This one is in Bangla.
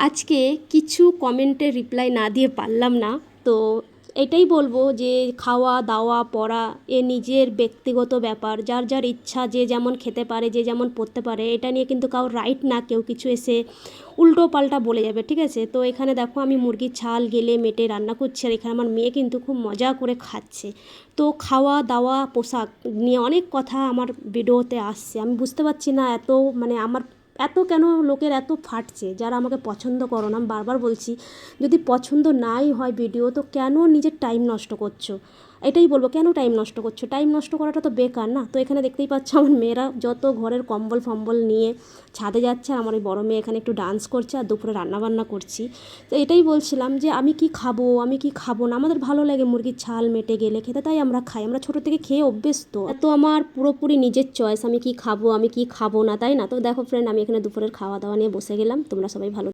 আজকে কিছু কমেন্টের রিপ্লাই না দিয়ে পারলাম না। তো এটাই বলবো যে খাওয়া দাওয়া পড়া এ নিজের ব্যক্তিগত ব্যাপার, যার যার ইচ্ছা, যে যেমন খেতে পারে, যে যেমন পড়তে পারে, এটা নিয়ে কিন্তু কারোর রাইট না কেউ কিছু এসে উল্টো পাল্টা বলে যাবে, ঠিক আছে? তো এখানে দেখো আমি মুরগির ছাল গেলে মেটে রান্না করছি, আর এখানে আমার মেয়ে কিন্তু খুব মজা করে খাচ্ছে। তো খাওয়া দাওয়া পোশাক নিয়ে অনেক কথা আমার ভিডিওতে আসছে, আমি বুঝতে পারছি না এত মানে আমার এত কেন লোকের এত ফাটছে, যারা আমাকে পছন্দ করো না। আমি বারবার বলছি, যদি পছন্দ নাই হয় ভিডিও, তো কেন নিজের টাইম নষ্ট করছো? এটাই বলবো, কেন টাইম নষ্ট করছো? টাইম নষ্ট করাটা তো বেকার না? তো এখানে দেখতেই পাচ্ছ আমার মেয়েরা যত ঘরের কম্বল ফম্বল নিয়ে ছাদে যাচ্ছে, আর আমার ওই বড়ো মেয়ে এখানে একটু ডান্স করছে, আর দুপুরে রান্নাবান্না করছি। তো এটাই বলছিলাম যে আমি কি খাবো, আমি কি খাবো না, আমাদের ভালো লাগে মুরগির ছাল মেটে গেলে খেতে, তাই আমরা খাই, আমরা ছোটো থেকে খেয়ে অভ্যস্ত। তো আমার পুরোপুরি নিজের চয়েস, আমি কি খাবো আমি কি খাবো না, তাই না? তো দেখো ফ্রেন্ড, আমি এখানে দুপুরের খাওয়া দাওয়া নিয়ে বসে গেলাম, তোমরা সবাই ভালো